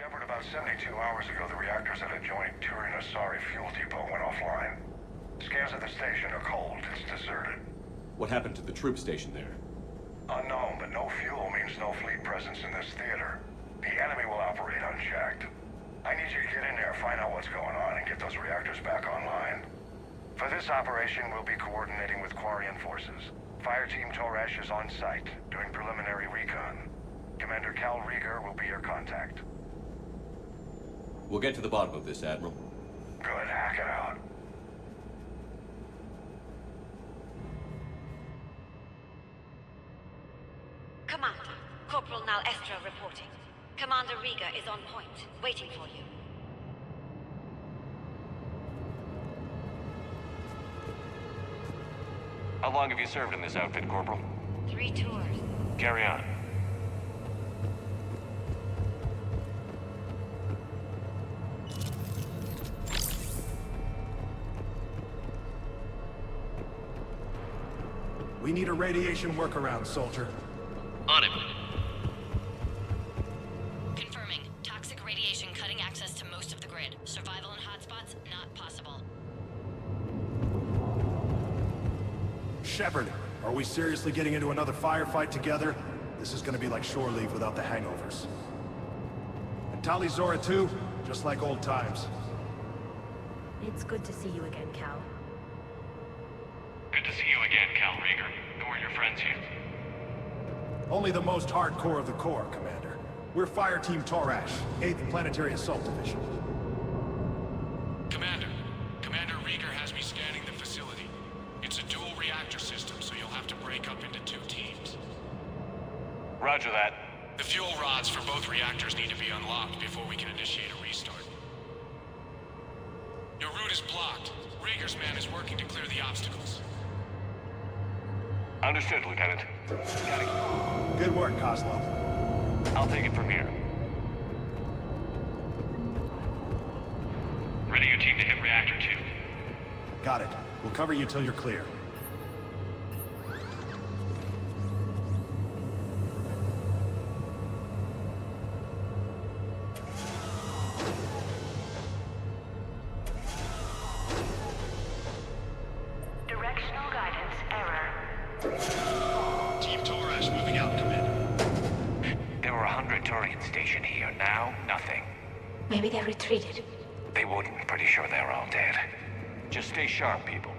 Shepard, about 72 hours ago, the reactors at a joint Turin-Asari fuel depot went offline. Scans at the station are cold. It's deserted. What happened to the troop station there? Unknown, but no fuel means no fleet presence in this theater. The enemy will operate unchecked. I need you to get in there, find out what's going on, and get those reactors back online. For this operation, we'll be coordinating with Quarian forces. Fire Team Torash is on site, doing preliminary recon. Commander Cal Rieger will be your contact. We'll get to the bottom of this, Admiral. Good, hack it out. Commander, Corporal Nal-Estra reporting. Commander Rieger is on point, waiting for you. How long have you served in this outfit, Corporal? 3 tours. Carry on. We need a radiation workaround, soldier. On it. Confirming. Toxic radiation cutting access to most of the grid. Survival in hotspots not possible. Shepard, are we seriously getting into another firefight together? This is gonna be like shore leave without the hangovers. And Catalizador too, just like old times. It's good to see you again, Cal. Good to see you again, Cal Rieger. Who are your friends here? Only the most hardcore of the Corps, Commander. We're Fire Team Torash, 8th Planetary Assault Division. Commander Rieger has me scanning the facility. It's a dual reactor system, so you'll have to break up into 2 teams. Roger that. The fuel rods for both reactors need to be unlocked before we can initiate a restart. Your route is blocked. Rieger's man is working to clear the obstacles. Understood, Lieutenant. Good work, Kozlov. I'll take it from here. Ready your team to hit Reactor 2. Got it. We'll cover you till you're clear. Directional guidance error. Team Torash moving out, Commander. There were 100 Turian stationed here. Now, nothing. Maybe they retreated. They wouldn't. Pretty sure they're all dead. Just stay sharp, people.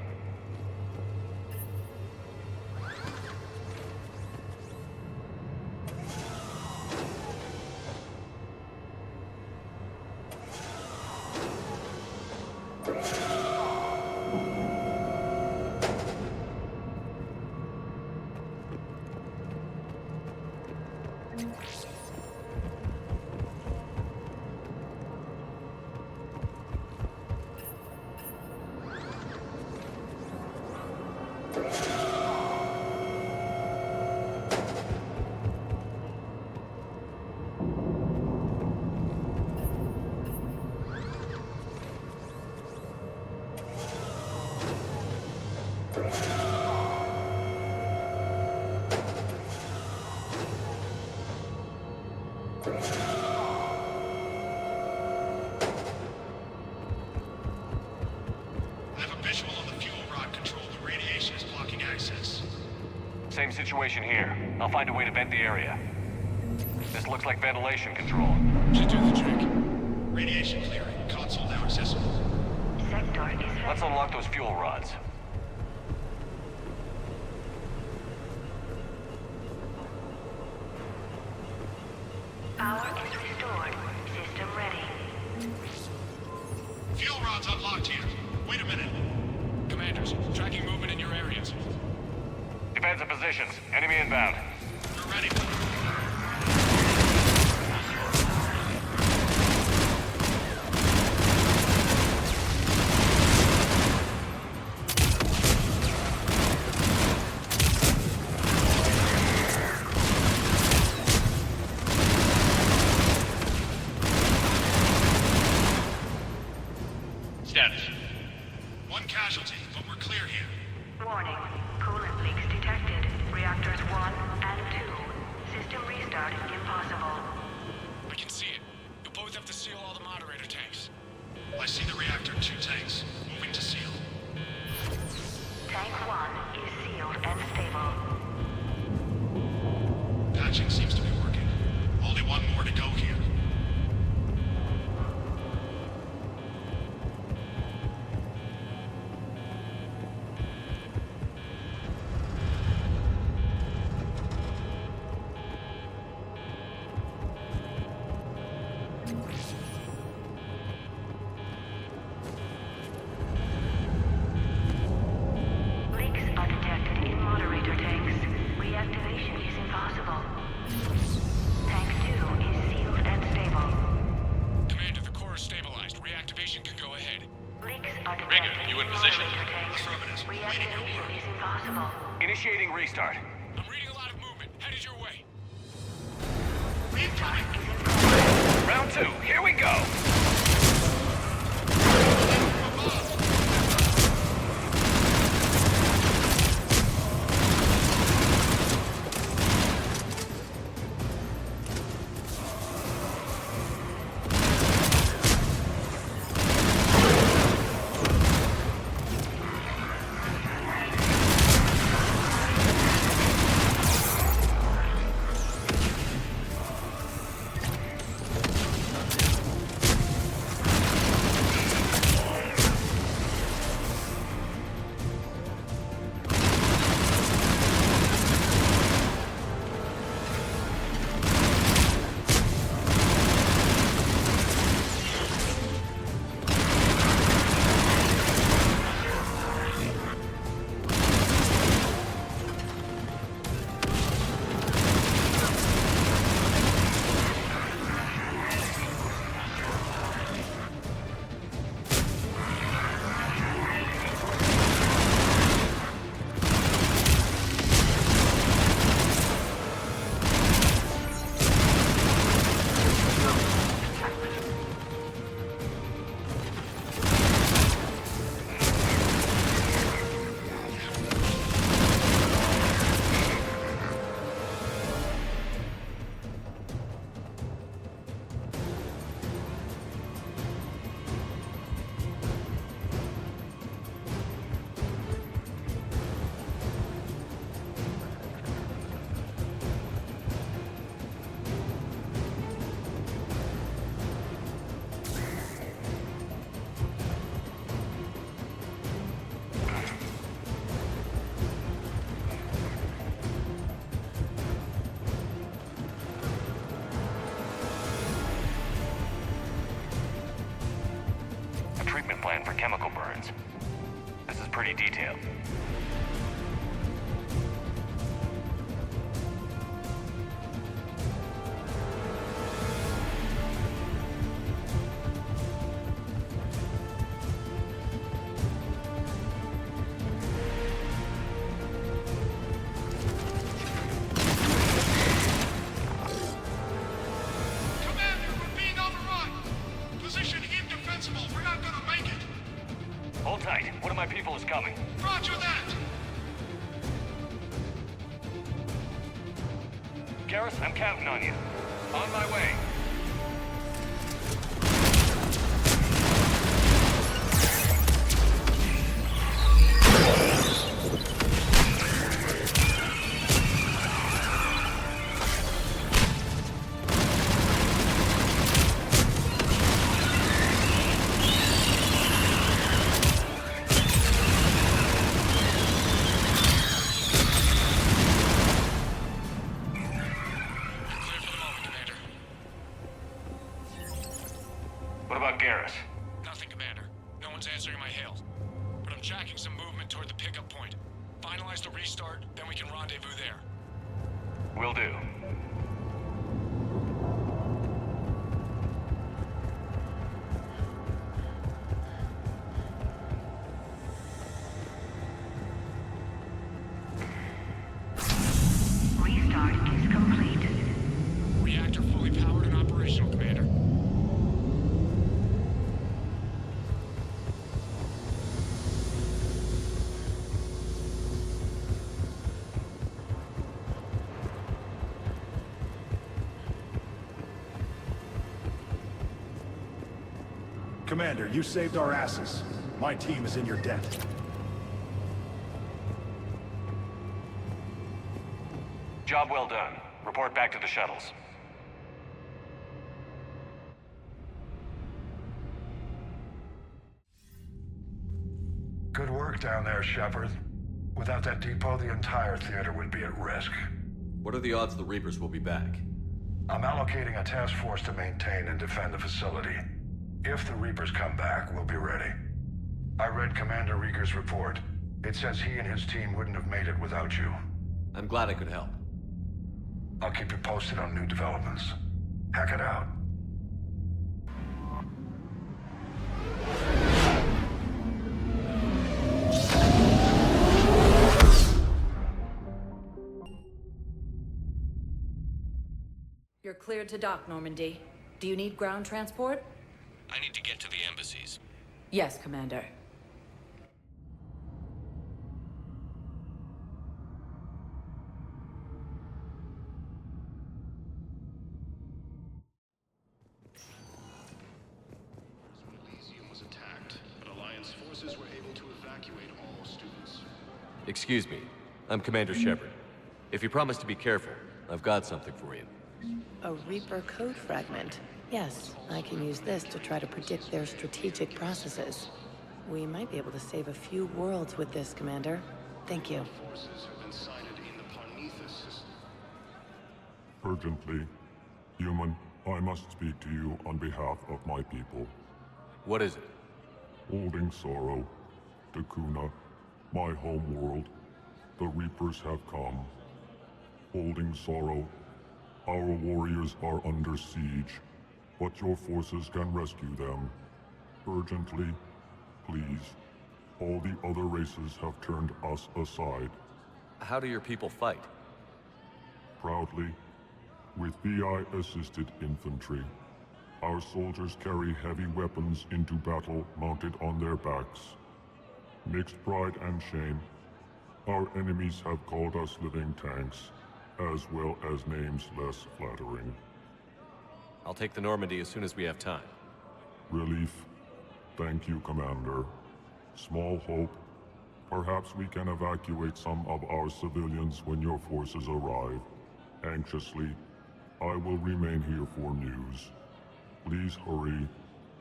Same situation here. I'll find a way to vent the area. This looks like ventilation control. Should do the trick. Radiation clearing. Console now accessible. Sector is ready. Let's unlock those fuel rods. Power is restored. System ready. Fuel rods unlocked here. Wait a minute. Commanders, tracking movement in your areas. Defensive positions. Enemy inbound. We're ready. Status. One casualty, but we're clear here. Warning. Coolant leaks detected. Reactors 1 and 2. System Initiating restart. I'm reading a lot of movement. Headed your way. Round 2, here we go! Plan for chemical burns. This is pretty detailed. Hold tight. One of my people is coming. Roger that! Garrus, I'm counting on you. On my way. What about Garrus? Nothing, Commander. No one's answering my hails. But I'm tracking some movement toward the pickup point. Finalize the restart, then we can rendezvous there. Will do. Restart is complete. Reactor fully powered and operational, Commander. Commander, you saved our asses. My team is in your debt. Job well done. Report back to the shuttles. Good work down there, Shepard. Without that depot, the entire theater would be at risk. What are the odds the Reapers will be back? I'm allocating a task force to maintain and defend the facility. If the Reapers come back, we'll be ready. I read Commander Rieger's report. It says he and his team wouldn't have made it without you. I'm glad I could help. I'll keep you posted on new developments. Hack it out. cleared to dock, Normandy. Do you need ground transport? I need to get to the embassies. Yes, Commander. Elysium was attacked, but Alliance forces were able to evacuate all students. Excuse me. I'm Commander Shepard. If you promise to be careful, I've got something for you. A Reaper code fragment. Yes, I can use this to try to predict their strategic processes. We might be able to save a few worlds with this, Commander. Thank you. Forces have been sighted in the Parnitha system. Urgently. Human, I must speak to you on behalf of my people. What is it? Holding sorrow. Takuna, my home world. The Reapers have come. Holding sorrow. Our warriors are under siege, but your forces can rescue them. Urgently, please. All the other races have turned us aside. How do your people fight? Proudly, with VI-assisted infantry. Our soldiers carry heavy weapons into battle mounted on their backs. Mixed pride and shame, our enemies have called us living tanks, as well as names less flattering. I'll take the Normandy as soon as we have time. Relief. Thank you, Commander. Small hope. Perhaps we can evacuate some of our civilians when your forces arrive. Anxiously, I will remain here for news. Please hurry.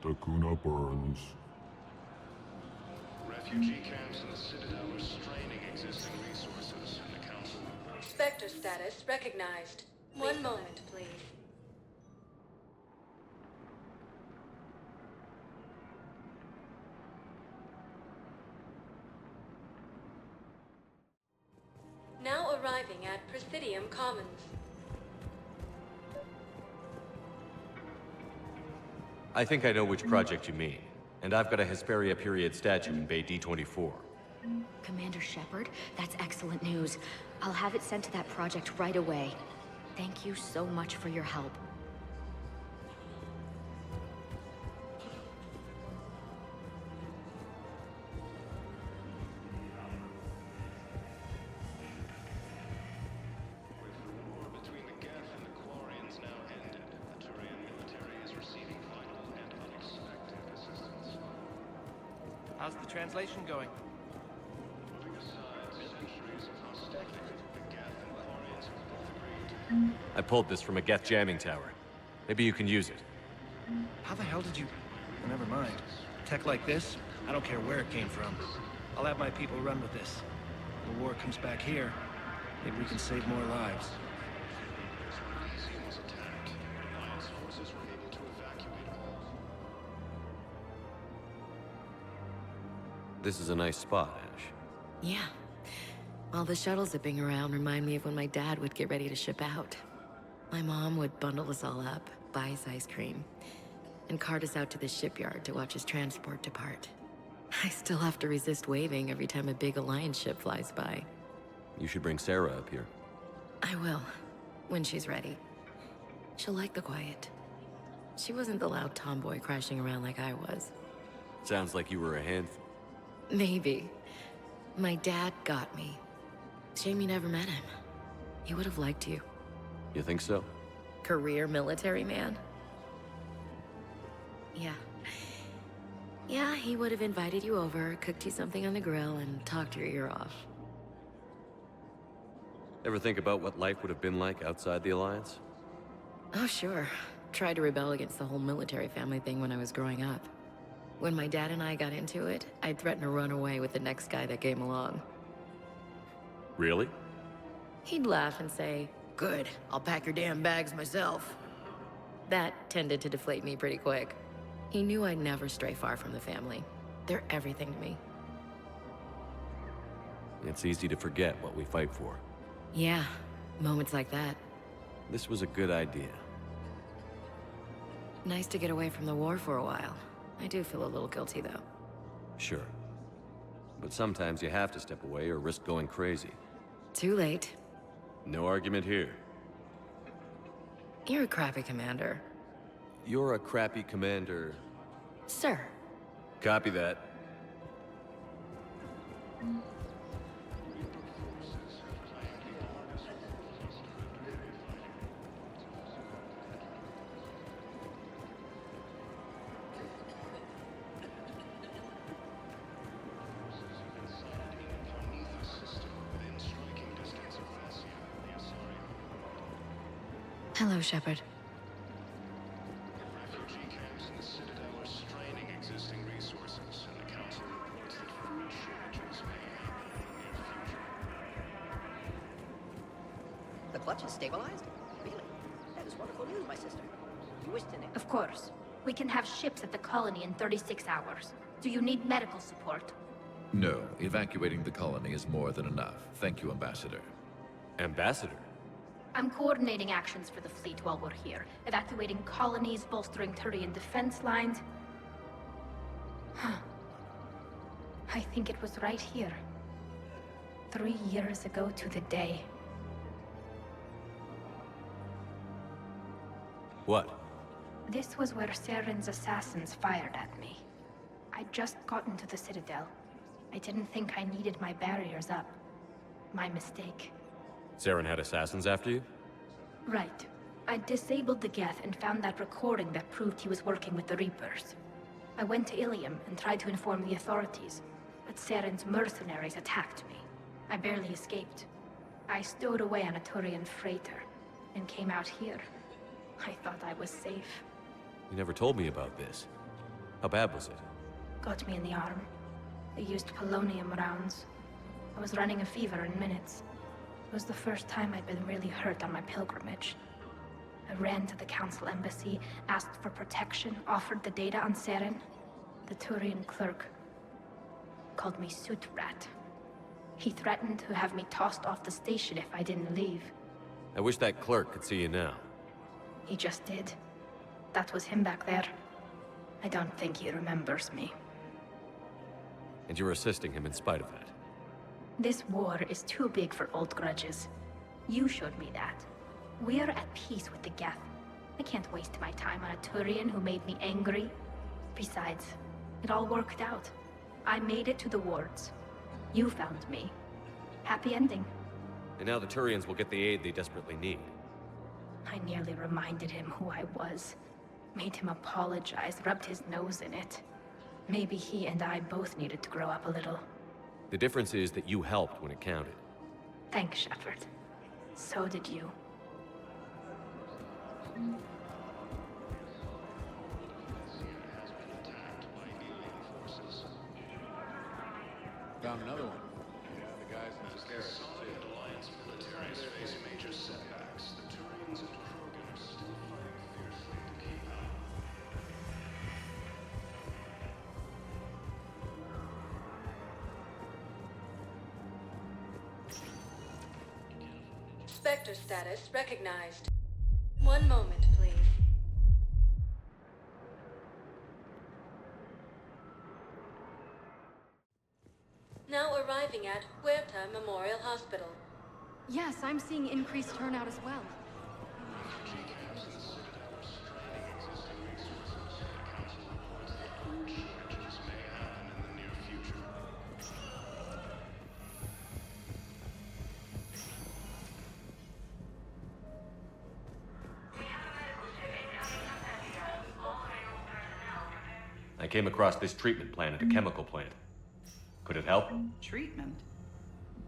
Takuna burns. Refugee camps in the Citadel are straining existing resources, and the Council... Spectre status recognized. One moment, please. Now arriving at Presidium Commons. I think I know which project you mean. And I've got a Hesperia period statue in Bay D24. Commander Shepard, that's excellent news. I'll have it sent to that project right away. Thank you so much for your help. How's the translation going? I pulled this from a Geth jamming tower. Maybe you can use it. How the hell did you... Oh, never mind. Tech like this, I don't care where it came from. I'll have my people run with this. When the war comes back here, maybe we can save more lives. Elysium was attacked. Alliance forces were able to evacuate all. This is a nice spot, Ash. Yeah. All the shuttles zipping around remind me of when my dad would get ready to ship out. My mom would bundle us all up, buy us ice cream, and cart us out to the shipyard to watch his transport depart. I still have to resist waving every time a big Alliance ship flies by. You should bring Sarah up here. I will, when she's ready. She'll like the quiet. She wasn't the loud tomboy crashing around like I was. Sounds like you were a handful. Maybe. My dad got me. Shame you never met him. He would have liked you. You think so? Career military man? Yeah. Yeah, he would have invited you over, cooked you something on the grill, and talked your ear off. Ever think about what life would have been like outside the Alliance? Oh, sure. Tried to rebel against the whole military family thing when I was growing up. When my dad and I got into it, I'd threaten to run away with the next guy that came along. Really? He'd laugh and say, "Good, I'll pack your damn bags myself." That tended to deflate me pretty quick. He knew I'd never stray far from the family. They're everything to me. It's easy to forget what we fight for. Yeah, moments like that. This was a good idea. Nice to get away from the war for a while. I do feel a little guilty, though. Sure. But sometimes you have to step away or risk going crazy. Too late. No argument here. You're a crappy commander. You're a crappy commander. Sir. Copy that. Hello, Shepard. Refugee camps in the Citadel are straining existing resources, and the Council reports that food shortages may happen in the near future. The clutch is stabilized? Really? That is wonderful news, my sister. You wish to know? Of course. We can have ships at the colony in 36 hours. Do you need medical support? No, evacuating the colony is more than enough. Thank you, Ambassador. Ambassador? I'm coordinating actions for the fleet while we're here. Evacuating colonies, bolstering Turian defense lines. I think it was right here. 3 years ago to the day. What? This was where Saren's assassins fired at me. I'd just gotten to the Citadel. I didn't think I needed my barriers up. My mistake. Saren had assassins after you? Right. I disabled the Geth and found that recording that proved he was working with the Reapers. I went to Ilium and tried to inform the authorities, but Saren's mercenaries attacked me. I barely escaped. I stowed away on a Turian freighter and came out here. I thought I was safe. You never told me about this. How bad was it? Got me in the arm. They used polonium rounds. I was running a fever in minutes. It was the first time I'd been really hurt on my pilgrimage. I ran to the Council embassy, asked for protection, offered the data on Saren. The Turian clerk called me Soot Rat. He threatened to have me tossed off the station if I didn't leave. I wish that clerk could see you now. He just did. That was him back there. I don't think he remembers me. And you're assisting him in spite of that. This war is too big for old grudges. You showed me that. We're at peace with the Geth. I can't waste my time on a Turian who made me angry. Besides, it all worked out. I made it to the wards. You found me. Happy ending. And now the Turians will get the aid they desperately need. I nearly reminded him who I was. Made him apologize, rubbed his nose in it. Maybe he and I both needed to grow up a little. The difference is that you helped when it counted. Thanks, Shepard. So did you. Found another one. Yeah, the guys in the stairs. Solid Alliance militaries face major setbacks. The Turians and Krogan are still fighting fiercely to keep up. Spectre status recognized. One moment, please. Now arriving at Huerta Memorial Hospital. Yes, I'm seeing increased turnout as well. I came across this treatment plant at a chemical plant. Could it help? Treatment?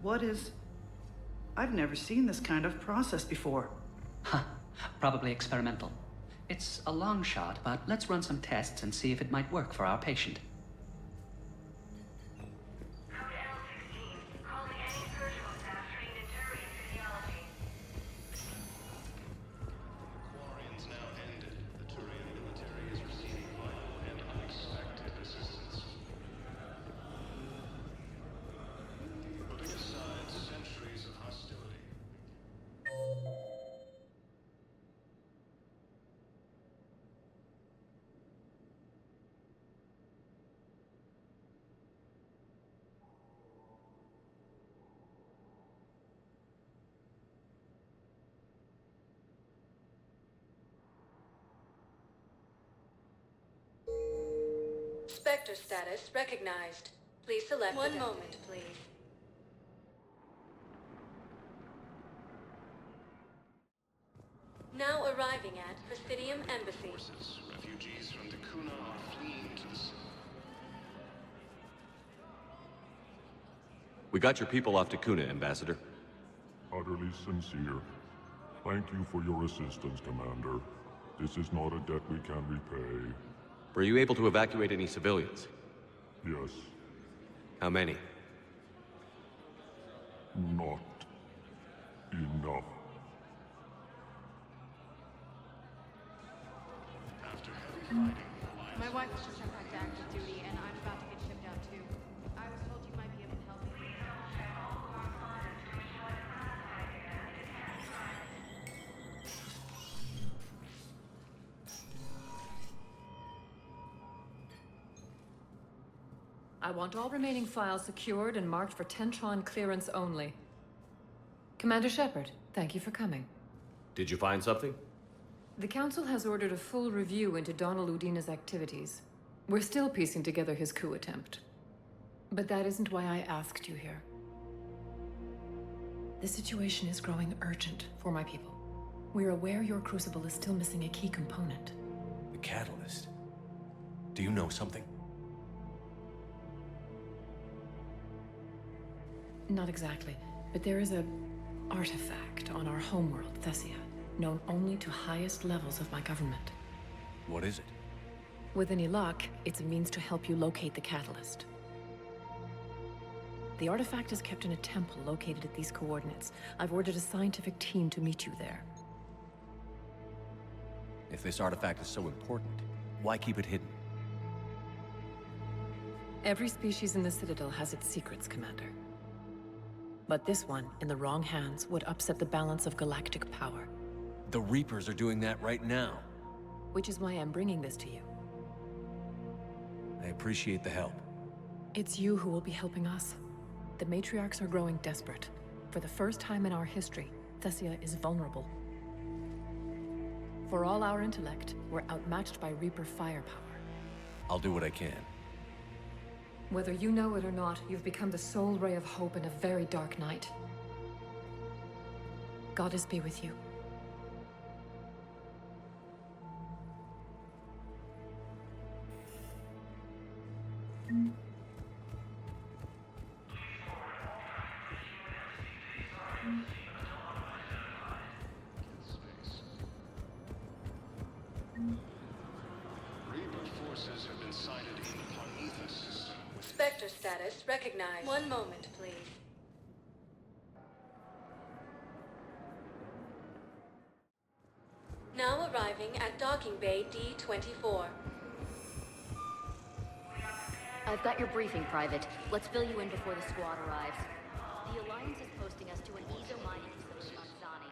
What is... I've never seen this kind of process before. Huh. Probably experimental. It's a long shot, but let's run some tests and see if it might work for our patient. Quarrying's now ended. The Turian military is receiving vital and unexpected assistance. Putting aside centuries of hostility. Spectre status recognized. Please select one moment, please. Now arriving at Presidium Embassy. Refugees from Dakuna are fleeing to the... We got your people off Dakuna, Ambassador. Utterly sincere. Thank you for your assistance, Commander. This is not a debt we can repay. Were you able to evacuate any civilians? Yes. How many? Not enough. My wife was just sent back to active duty, and I'm about to get shipped out too. I was told you might be able to help me. I want all remaining files secured and marked for Tentron clearance only. Commander Shepard, thank you for coming. Did you find something? The Council has ordered a full review into Donald Udina's activities. We're still piecing together his coup attempt. But that isn't why I asked you here. The situation is growing urgent for my people. We're aware your crucible is still missing a key component. The catalyst. Do you know something? Not exactly, but there is a artifact on our homeworld, Thessia, known only to highest levels of my government. What is it? With any luck, it's a means to help you locate the catalyst. The artifact is kept in a temple located at these coordinates. I've ordered a scientific team to meet you there. If this artifact is so important, why keep it hidden? Every species in the Citadel has its secrets, Commander. But this one, in the wrong hands, would upset the balance of galactic power. The Reapers are doing that right now. Which is why I'm bringing this to you. I appreciate the help. It's you who will be helping us. The matriarchs are growing desperate. For the first time in our history, Thessia is vulnerable. For all our intellect, we're outmatched by Reaper firepower. I'll do what I can. Whether you know it or not, you've become the sole ray of hope in a very dark night. Goddess be with you. Reaper forces have been sighted in the Ponetha system. Spectre status recognized. One moment, please. Now arriving at docking bay D-24. I've got your briefing, Private. Let's fill you in before the squad arrives. The Alliance is posting us to an Ezo mining facility on Zani.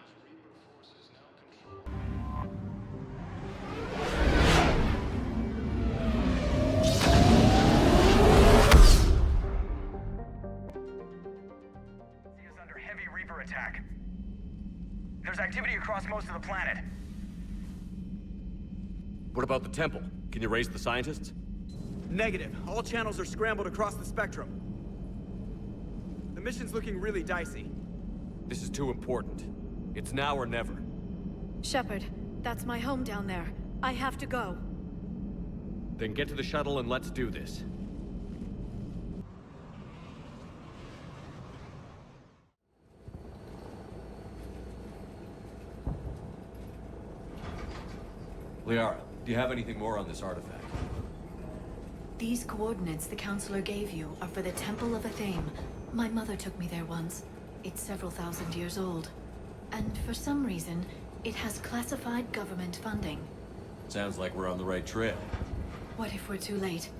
Is under heavy Reaper attack. There's activity across most of the planet. What about the temple? Can you raise the scientists? Negative. All channels are scrambled across the spectrum. The mission's looking really dicey. This is too important. It's now or never. Shepard, that's my home down there. I have to go. Then get to the shuttle and let's do this. Liara, do you have anything more on this artifact? These coordinates the Counselor gave you are for the Temple of Athame. My mother took me there once. It's several thousand years old. And for some reason, it has classified government funding. Sounds like we're on the right trail. What if we're too late?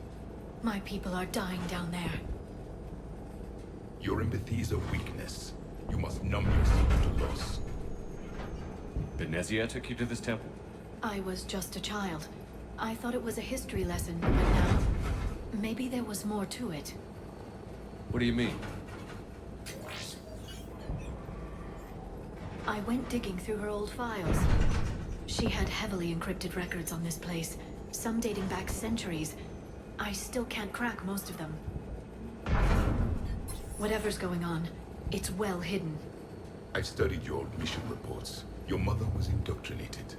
My people are dying down there. Your empathy is a weakness. You must numb yourself to loss. Venezia took you to this temple? I was just a child. I thought it was a history lesson, but now... maybe there was more to it. What do you mean? I went digging through her old files. She had heavily encrypted records on this place, some dating back centuries. I still can't crack most of them. Whatever's going on, it's well hidden. I've studied your old mission reports. Your mother was indoctrinated.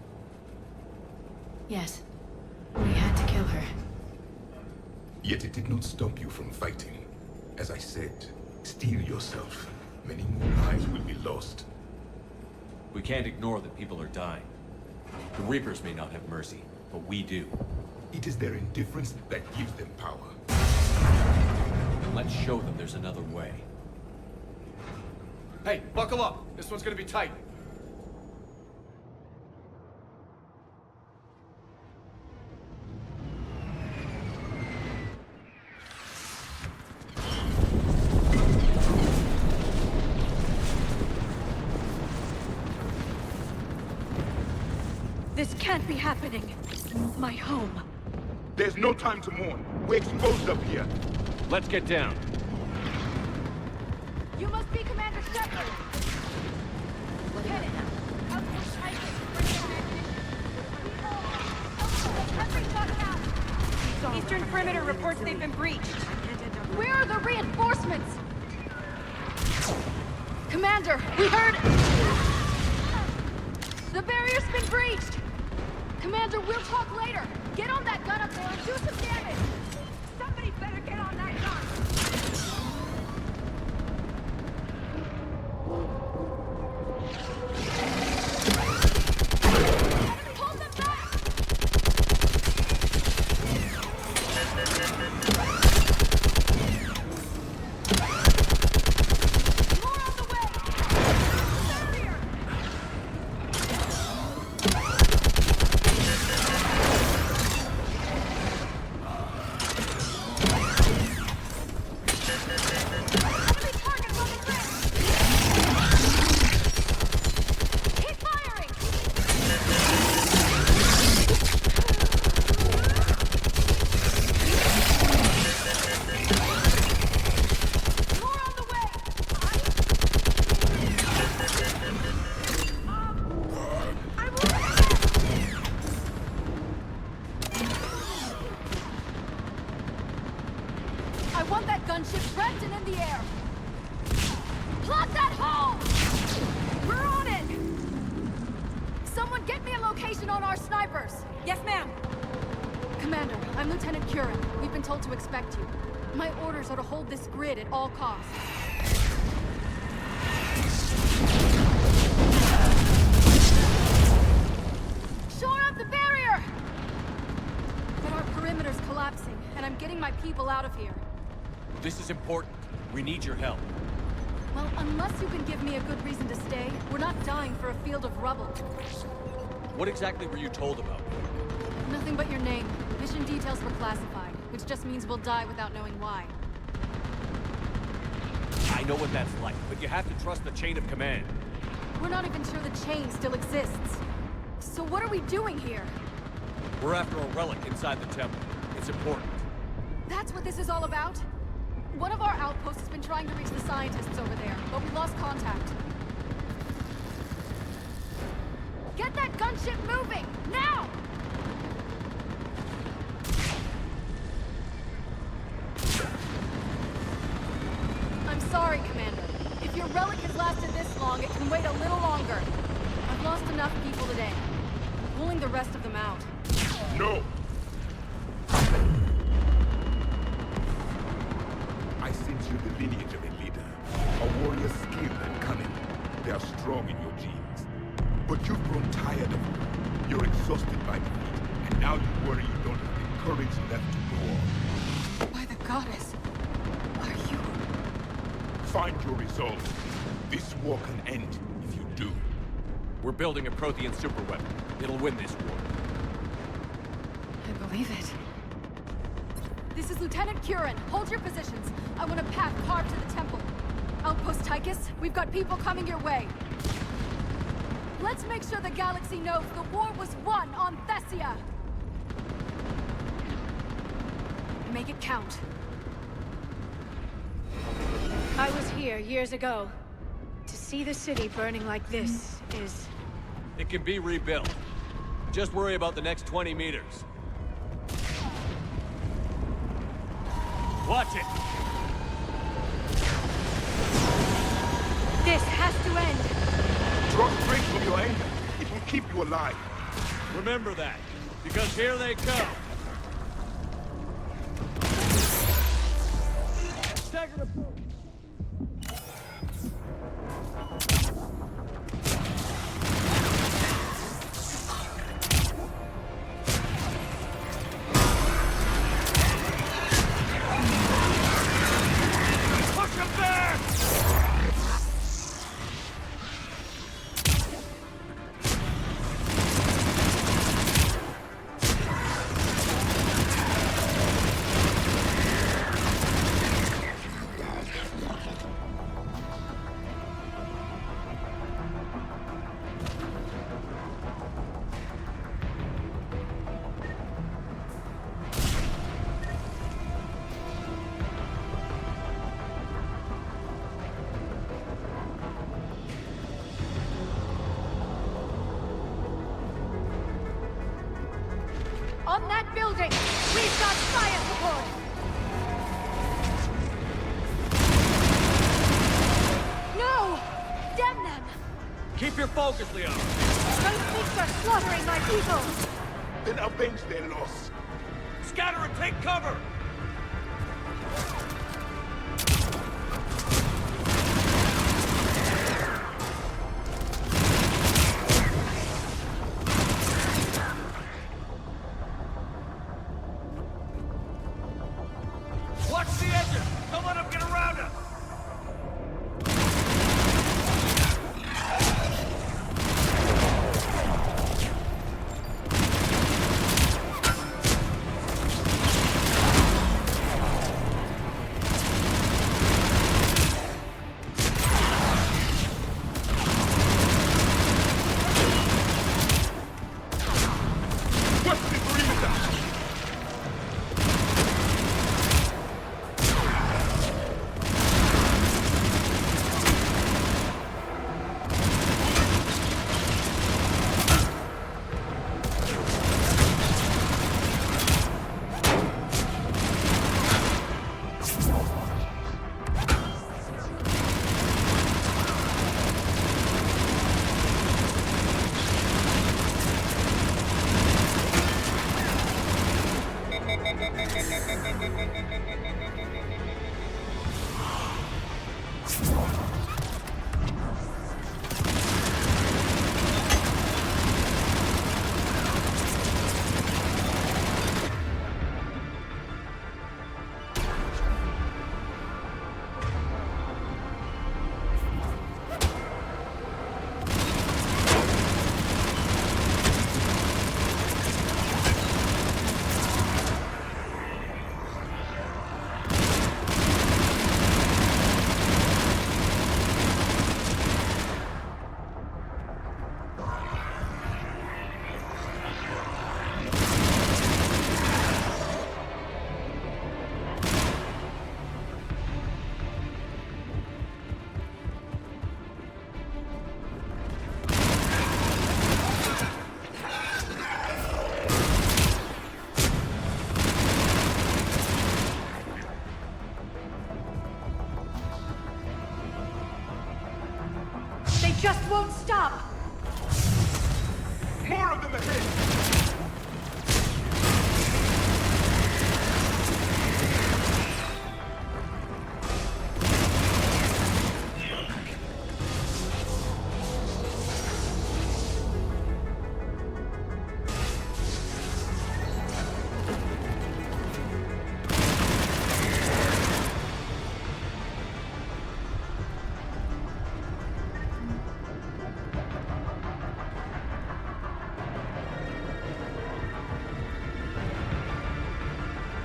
Yes. We had to kill her. Yet it did not stop you from fighting. As I said, steel yourself. Many more lives will be lost. We can't ignore that people are dying. The Reapers may not have mercy, but we do. It is their indifference that gives them power. Let's show them there's another way. Hey, buckle up. This one's gonna be tight. This can't be happening. My home. There's no time to mourn. We're exposed up here. Let's get down. You must be Commander Shepard. Lieutenant, outpost Titan. Eastern perimeter reports they've been breached. Where are the reinforcements? Commander, we heard... The barrier's been breached! Commander, we'll talk later! Get on that gun up there and do some damage! Somebody better get on that gun! Hold them back! More on the way! Barrier! I want that gunship wrecked and in the air! Plot that hole! We're on it! Someone get me a location on our snipers! Yes, ma'am. Commander, I'm Lieutenant Curran. We've been told to expect you. My orders are to hold this grid at all costs. Shore up the barrier! But our perimeter's collapsing, and I'm getting my people out of here. This is important. We need your help. Well, unless you can give me a good reason to stay, we're not dying for a field of rubble. What exactly were you told about me? Nothing but your name. Mission details were classified, which just means we'll die without knowing why. I know what that's like, but you have to trust the chain of command. We're not even sure the chain still exists. So what are we doing here? We're after a relic inside the temple. It's important. That's what this is all about? One of our outposts has been trying to reach the scientists over there, but we lost contact. Get that gunship moving! Now! I'm sorry, Commander. If your relic has lasted this long, it can wait a little longer. I've lost enough people today. I'm pulling the rest of them out. No! I sense you the lineage of a leader. A warrior skilled and cunning. They are strong in your genes. But you've grown tired of them. You're exhausted by defeat, and now you worry you don't have the courage left to go on. By the goddess, are you... Find your resolve. This war can end if you do. We're building a Prothean superweapon. It'll win this war. I believe it. This is Lieutenant Curran. Hold your positions. I want a path carved to the temple. Outpost Tychus, we've got people coming your way. Let's make sure the galaxy knows the war was won on Thessia. Make it count. I was here years ago. To see the city burning like this is... It can be rebuilt. Just worry about the next 20 meters. Watch it! This has to end! Draw strength from your anger. It will keep you alive. Remember that, because here they come. Stagger approach. On that building! We've got fire support! No! Damn them! Keep your focus, Leon. Those beasts are slaughtering my people! Then avenge their loss. Scatter and take cover! Watch the edges! Don't let them get around us! Just won't stop! More of them ahead!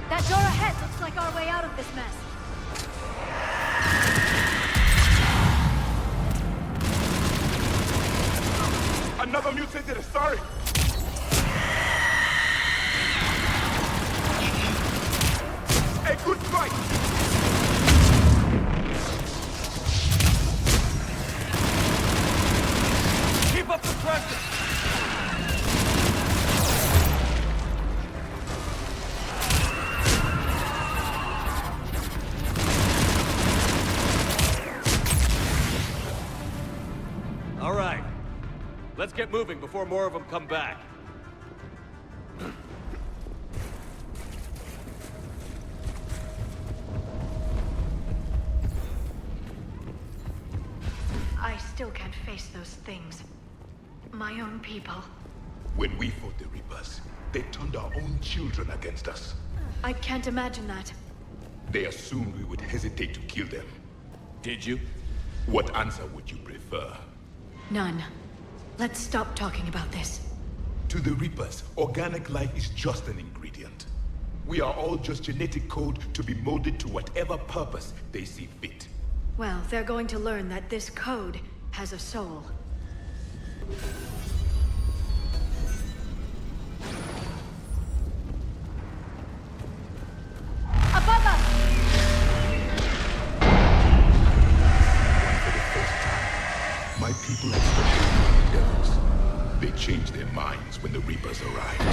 That door ahead looks like our way out of this mess. Another mutated asaris! A good fight! Keep up the pressure! get moving before more of them come back. I still can't face those things. My own people. When we fought the Reapers, they turned our own children against us. I can't imagine that. They assumed we would hesitate to kill them. Did you? What answer would you prefer? None. Let's stop talking about this. To the Reapers, organic life is just an ingredient. We are all just genetic code to be molded to whatever purpose they see fit. Well, they're going to learn that this code has a soul. Above us! For the first time, my people expected devils. They changed their minds when the Reapers arrived.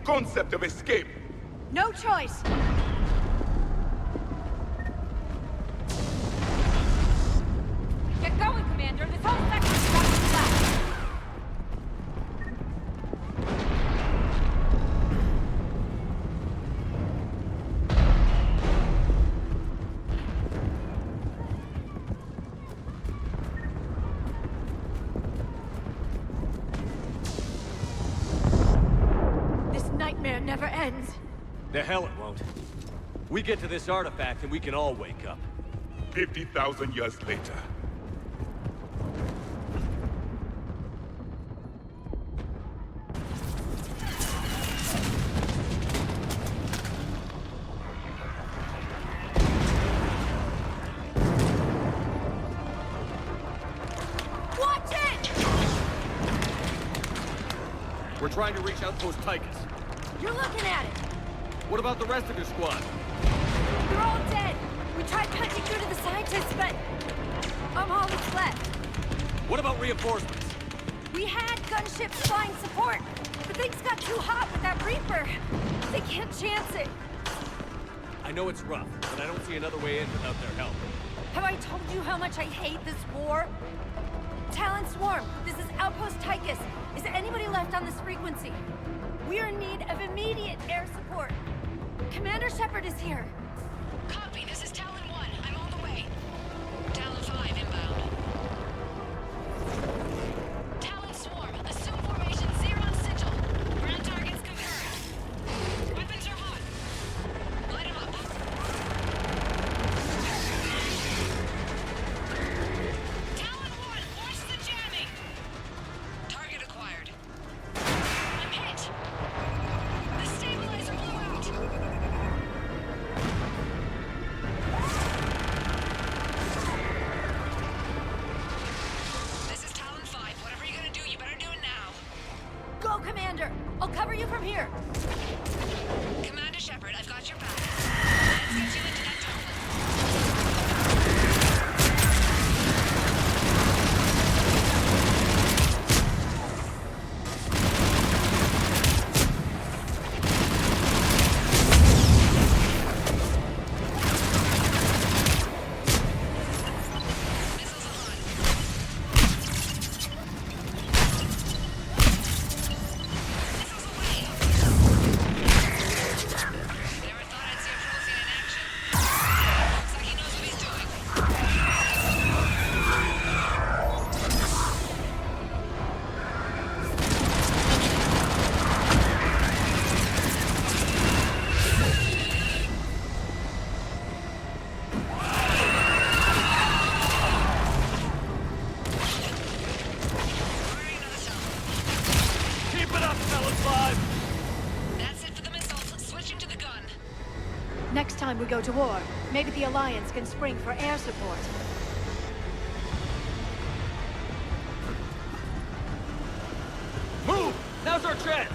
Concept of escape. No choice. Get going, Commander. This whole section's got to left. Never ends. The hell it won't. We get to this artifact and we can all wake up. 50,000 years later. Watch it! We're trying to reach Outpost Tychus. You're looking at it! What about the rest of your squad? They're all dead! We tried punching through to the scientists, but I'm all that's left. What about reinforcements? We had gunships flying support, but things got too hot with that Reaper. They can't chance it. I know it's rough, but I don't see another way in without their help. Have I told you how much I hate this war? Talon Swarm, this is Outpost Tychus. Is anybody left on this frequency? We are in need of immediate air support. Commander Shepard is here. Copy, this is Talon 1. I'm on the way. Talon 5 inbound. Talon Swarm, assume formation Xeron Sigil. Ground targets confirmed. Weapons are hot. Light 'em up. Talon 1, watch the jamming. Target acquired. I'm hit. The stabilizer blew out. This is Talon 5. Whatever you're gonna do, you better do it now. Go, Commander! I'll cover you from here. we go to war. Maybe the Alliance can spring for air support. Move! Now's our chance!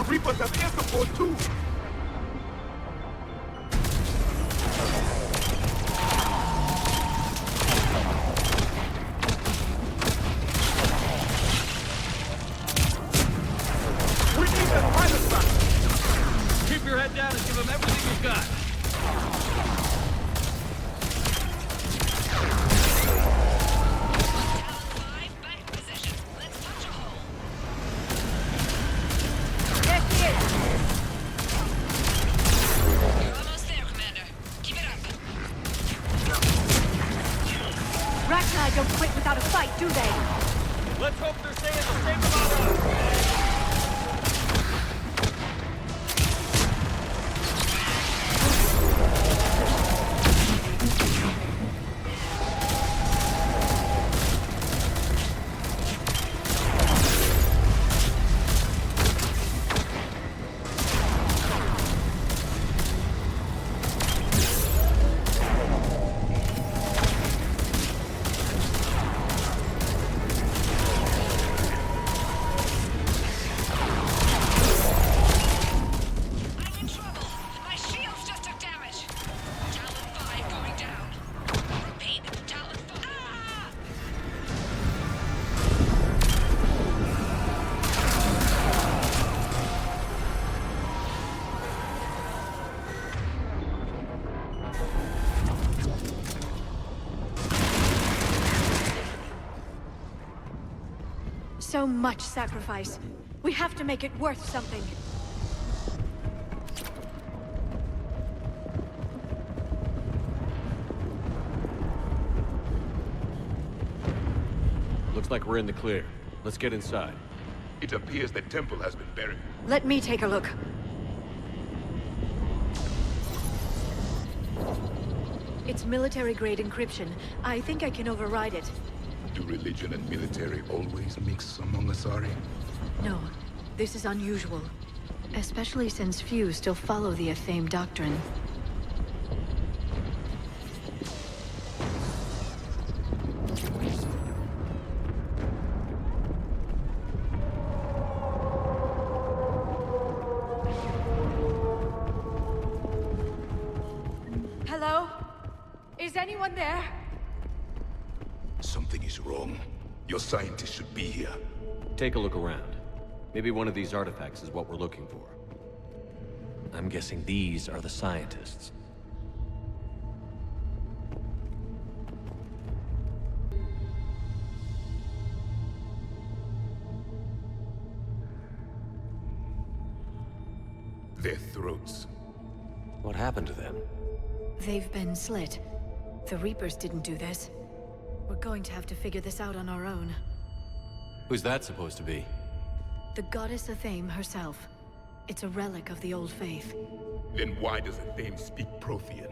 Reapers have air support too! We need that pilot back! Keep your head down and give them everything you've got! Don't quit without a fight, do they? Let's hope they're saying the same about us! So much sacrifice. We have to make it worth something. Looks like we're in the clear. Let's get inside. It appears the temple has been buried. Let me take a look. It's military-grade encryption. I think I can override it. Do religion and military always mix among Asari? No, this is unusual. Especially since few still follow the Athame doctrine. Hello? Is anyone there? Something is wrong. Your scientists should be here. Take a look around. Maybe one of these artifacts is what we're looking for. I'm guessing these are the scientists. Their throats. What happened to them? They've been slit. The Reapers didn't do this. We're going to have to figure this out on our own. Who's that supposed to be? The goddess Athame herself. It's a relic of the old faith. Then why does Athame speak Prothean?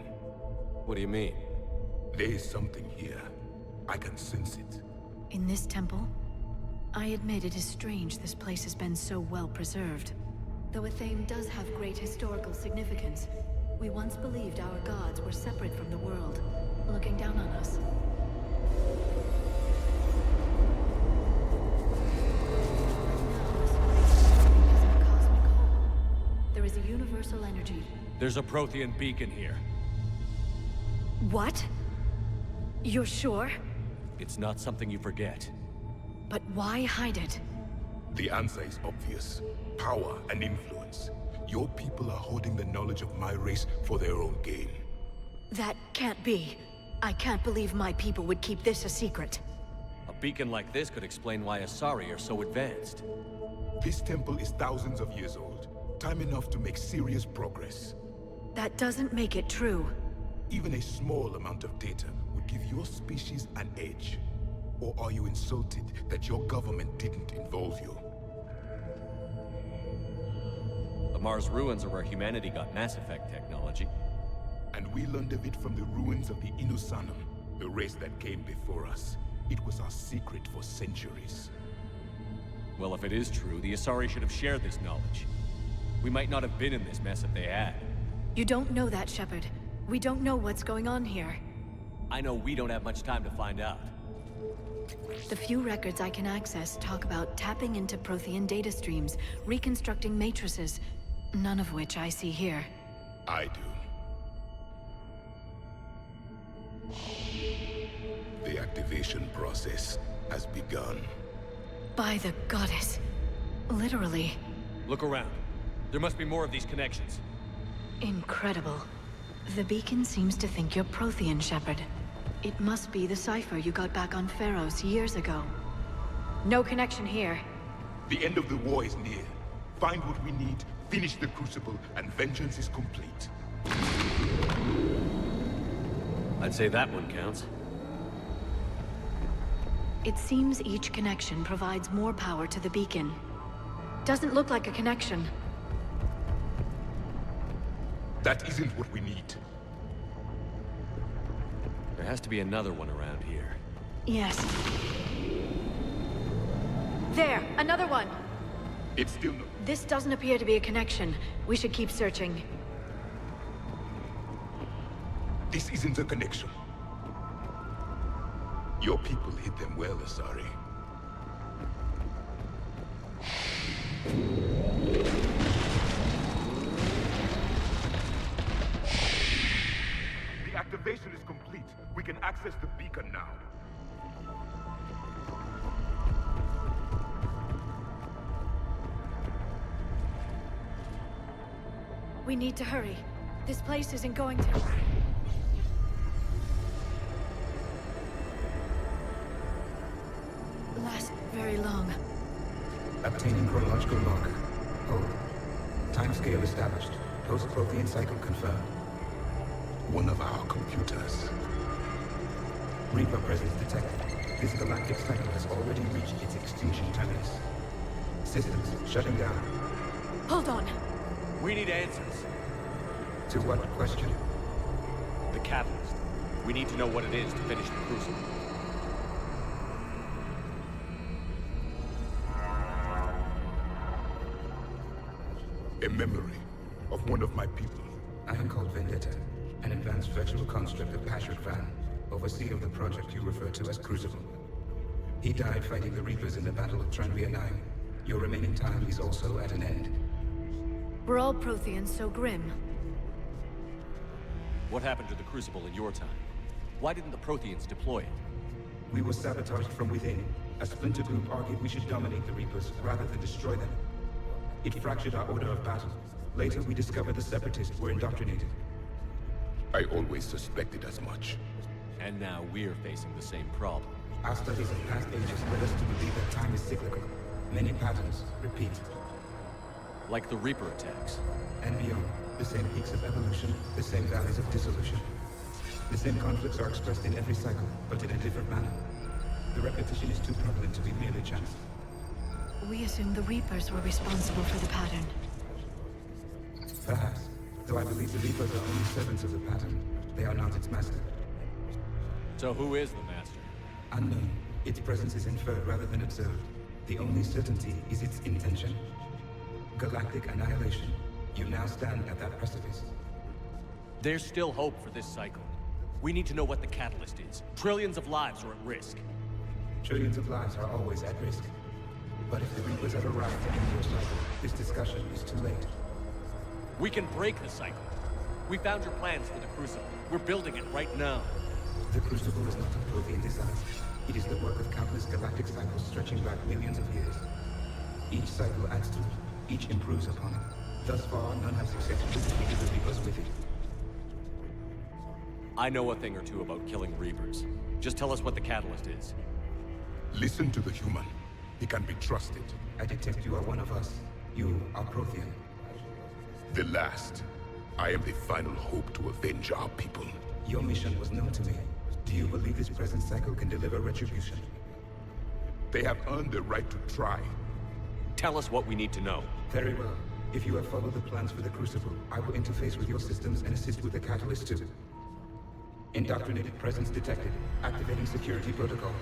What do you mean? There is something here. I can sense it. In this temple? I admit it is strange this place has been so well preserved. Though Athame does have great historical significance, we once believed our gods were separate from the world, looking down on us. There is a universal energy. There's a Prothean beacon here. What? You're sure? It's not something you forget. But why hide it? The answer is obvious. Power and influence. Your people are holding the knowledge of my race for their own gain. That can't be. I can't believe my people would keep this a secret. A beacon like this could explain why Asari are so advanced. This temple is thousands of years old. Time enough to make serious progress. That doesn't make it true. Even a small amount of data would give your species an edge. Or are you insulted that your government didn't involve you? The Mars ruins are where humanity got Mass Effect technology. And we learned of it from the ruins of the Inusanum, the race that came before us. It was our secret for centuries. Well, if it is true, the Asari should have shared this knowledge. We might not have been in this mess if they had. You don't know that, Shepard. We don't know what's going on here. I know we don't have much time to find out. The few records I can access talk about tapping into Prothean data streams, reconstructing matrices, none of which I see here. I do. The activation process has begun. By the goddess. Literally. Look around. There must be more of these connections. Incredible. The beacon seems to think you're Prothean, Shepard. It must be the cipher you got back on Pharos years ago. No connection here. The end of the war is near. Find what we need, finish the Crucible, and vengeance is complete. I'd say that one counts. It seems each connection provides more power to the beacon. Doesn't look like a connection. That isn't what we need. There has to be another one around here. Yes. There! Another one! It's still no... This doesn't appear to be a connection. We should keep searching. This isn't a connection. Your people hid them well, Asari. The activation is complete. We can access the beacon now. We need to hurry. This place isn't going to... last very long. Obtaining chronological log. Hold. Timescale established. Post-Prothean cycle confirmed. One of our computers. Reaper presence detected. This galactic cycle has already reached its extinction terminus. Systems shutting down. Hold on. We need answers. To what question? The catalyst. We need to know what it is to finish the Crucible. A memory of one of my people. I am called Vendetta, an advanced virtual construct of Patrick Van, overseer of the project you refer to as Crucible. He died fighting the Reapers in the Battle of Tranvia 9. Your remaining time is also at an end. We're all Protheans so grim. What happened to the Crucible in your time? Why didn't the Protheans deploy it? We were sabotaged from within. A splinter group argued we should dominate the Reapers rather than destroy them. It fractured our order of battle. Later, we discovered the Separatists were indoctrinated. I always suspected as much. And now we're facing the same problem. Our studies of past ages led us to believe that time is cyclical. Many patterns repeat. Like the Reaper attacks. And beyond, the same peaks of evolution, the same valleys of dissolution. The same conflicts are expressed in every cycle, but in a different manner. The repetition is too prevalent to be merely chance. We assumed the Reapers were responsible for the pattern. Perhaps, though I believe the Reapers are only servants of the pattern. They are not its master. So who is the master? Unknown. Its presence is inferred rather than observed. The only certainty is its intention. Galactic annihilation. You now stand at that precipice. There's still hope for this cycle. We need to know what the catalyst is. Trillions of lives are at risk. Trillions of lives are always at risk. But if the Reapers have arrived to end your cycle, this discussion is too late. We can break the cycle. We found your plans for the Crucible. We're building it right now. The Crucible is not a Prothean design. It is the work of countless galactic cycles stretching back millions of years. Each cycle adds to it. Each improves upon it. Thus far, none have successfully defeated the Reapers with it. I know a thing or two about killing Reapers. Just tell us what the catalyst is. Listen to the human. He can be trusted. I detect you are one of us. You are Prothean. The last. I am the final hope to avenge our people. Your mission was known to me. Do you believe this present cycle can deliver retribution? They have earned the right to try. Tell us what we need to know. Very well. If you have followed the plans for the Crucible, I will interface with your systems and assist with the catalyst too. Indoctrinated presence detected. Activating security protocol.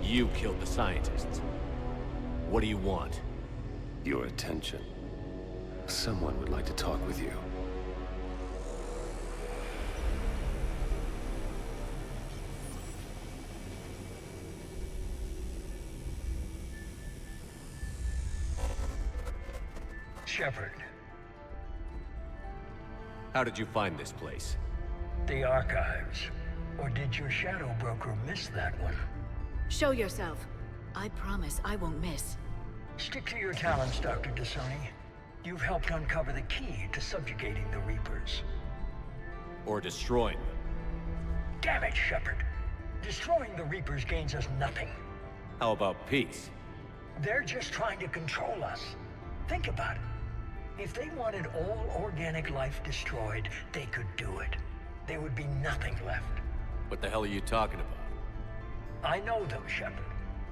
You killed the scientists. What do you want? Your attention. Someone would like to talk with you. Shepard. How did you find this place? The archives. Or did your shadow broker miss that one? Show yourself. I promise I won't miss. Stick to your talents, Dr. Dasani. You've helped uncover the key to subjugating the Reapers. Or destroying them. Damn it, Shepard. Destroying the Reapers gains us nothing. How about peace? They're just trying to control us. Think about it. If they wanted all organic life destroyed, they could do it. There would be nothing left. What the hell are you talking about? I know them, Shepard.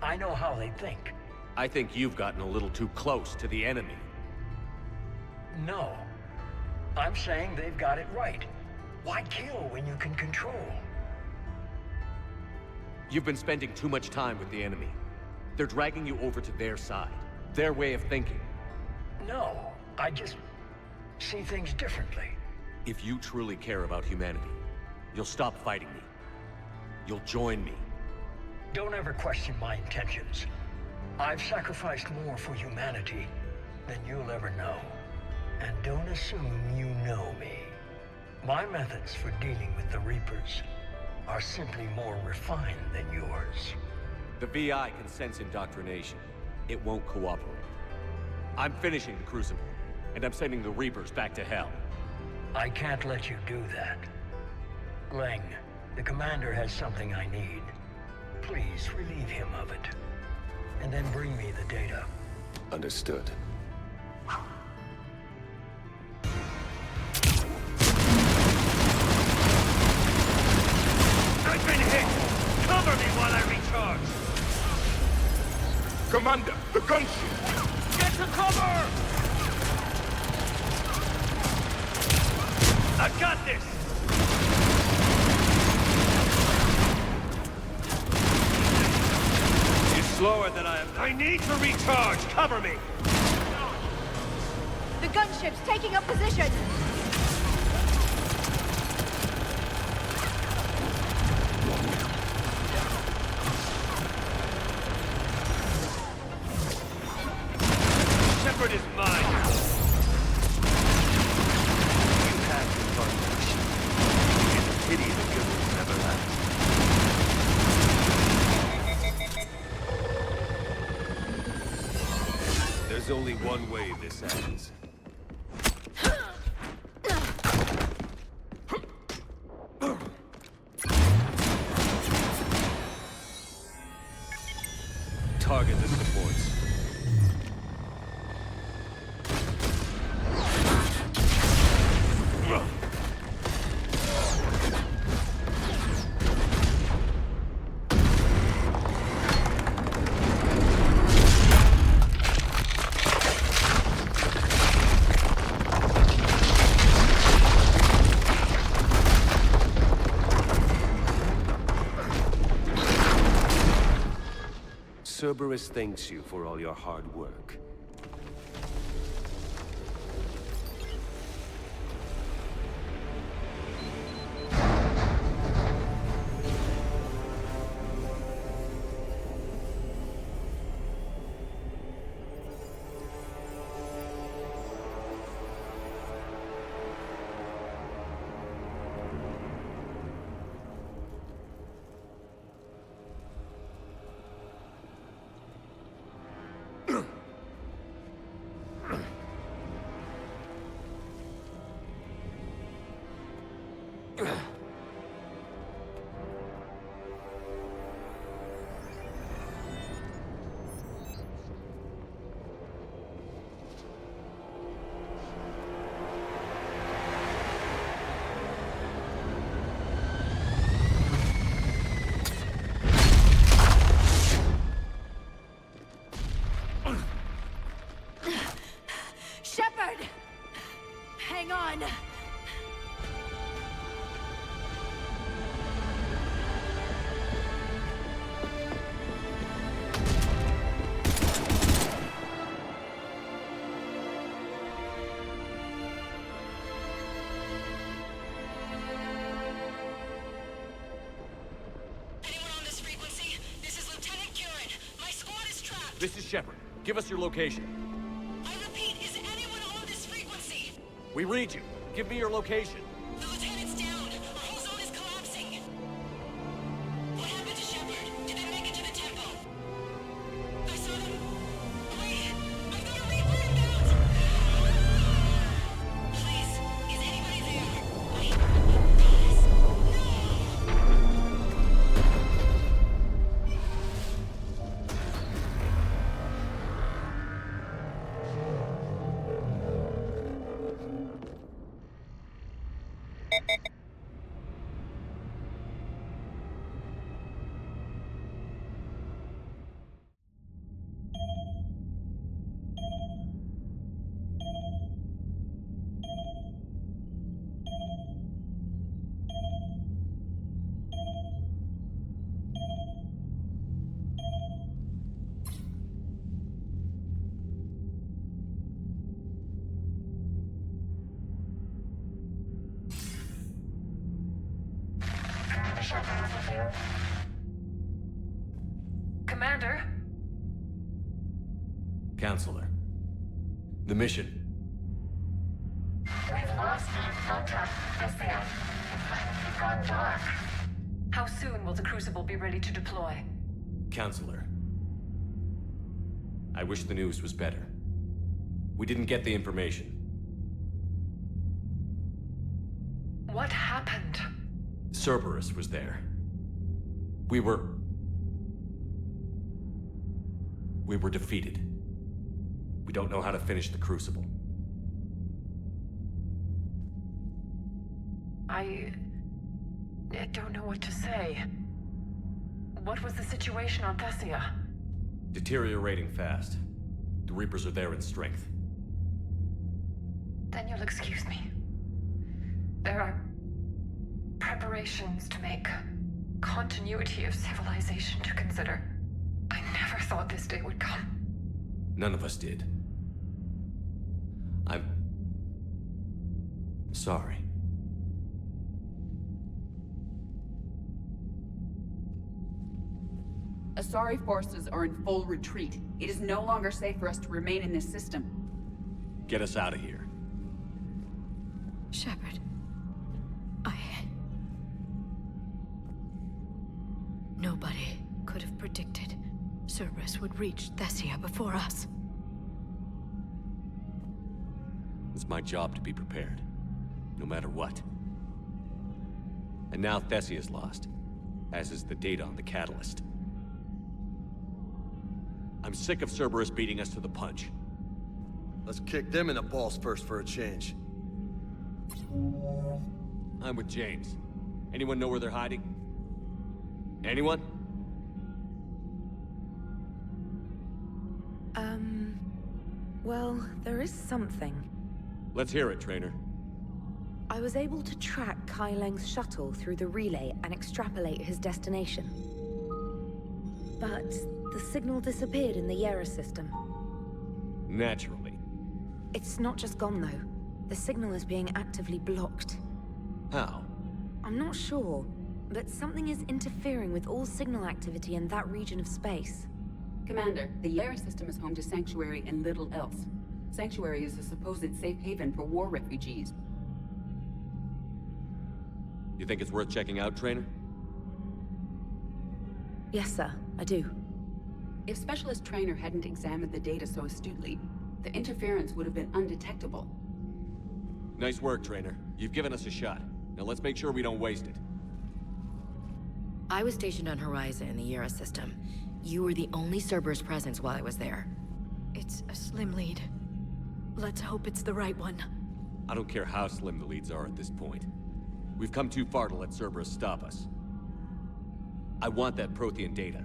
I know how they think. I think you've gotten a little too close to the enemy. No. I'm saying they've got it right. Why kill when you can control? You've been spending too much time with the enemy. They're dragging you over to their side. Their way of thinking. No, I just see things differently. If you truly care about humanity, you'll stop fighting me. You'll join me. Don't ever question my intentions. I've sacrificed more for humanity than you'll ever know. And don't assume you know me. My methods for dealing with the Reapers are simply more refined than yours. The VI can sense indoctrination. It won't cooperate. I'm finishing the Crucible, and I'm sending the Reapers back to hell. I can't let you do that. Leng, the commander has something I need. Please relieve him of it. And then bring me the data. Understood. I've been hit! Cover me while I recharge! Commander, the gunship! Get to cover! I've got this! You're slower than I am. I need to recharge! Cover me! The gunship's taking up position! Shepard is mine! You have your function. It's a pity the good will never last. There's only one way this ends. Target the supports. Cerberus thanks you for all your hard work. Hang on! This is Shepard. Give us your location. I repeat, is anyone on this frequency? We read you. Give me your location. The lieutenant's down. Our whole zone is collapsing. What happened to Shepard? Did they make it to the temple? I saw them. Wait, I've got a Reaper inbound. Please, is anybody there? Wait, guys, Commander? Counselor. The mission. We've lost contact with Thessia. It's gone dark. How soon will the Crucible be ready to deploy? Counselor. I wish the news was better. We didn't get the information. What happened? Cerberus was there. We were defeated. We don't know how to finish the Crucible. I don't know what to say. What was the situation on Tessia? Deteriorating fast. The Reapers are there in strength. Then you'll excuse me. There are preparations to make, continuity of civilization to consider. I never thought this day would come. None of us did. I'm sorry. Asari forces are in full retreat. It is no longer safe for us to remain in this system. Get us out of here. Shepard. Nobody could have predicted Cerberus would reach Thessia before us. It's my job to be prepared, no matter what. And now Thessia is lost, as is the data on the catalyst. I'm sick of Cerberus beating us to the punch. Let's kick them in the balls first for a change. I'm with James. Anyone know where they're hiding? Anyone? Well, there is something. Let's hear it, Trainer. I was able to track Kai Leng's shuttle through the relay and extrapolate his destination. But the signal disappeared in the Yera system. Naturally. It's not just gone, though. The signal is being actively blocked. How? I'm not sure, but something is interfering with all signal activity in that region of space. Commander, the Yera system is home to Sanctuary and little else. Sanctuary is a supposed safe haven for war refugees. You think it's worth checking out, Trainer? Yes, sir, I do. If Specialist Trainer hadn't examined the data so astutely, the interference would have been undetectable. Nice work, Trainer. You've given us a shot. Now let's make sure we don't waste it. I was stationed on Horizon in the Yera system. You were the only Cerberus presence while I was there. It's a slim lead. Let's hope it's the right one. I don't care how slim the leads are at this point. We've come too far to let Cerberus stop us. I want that Prothean data.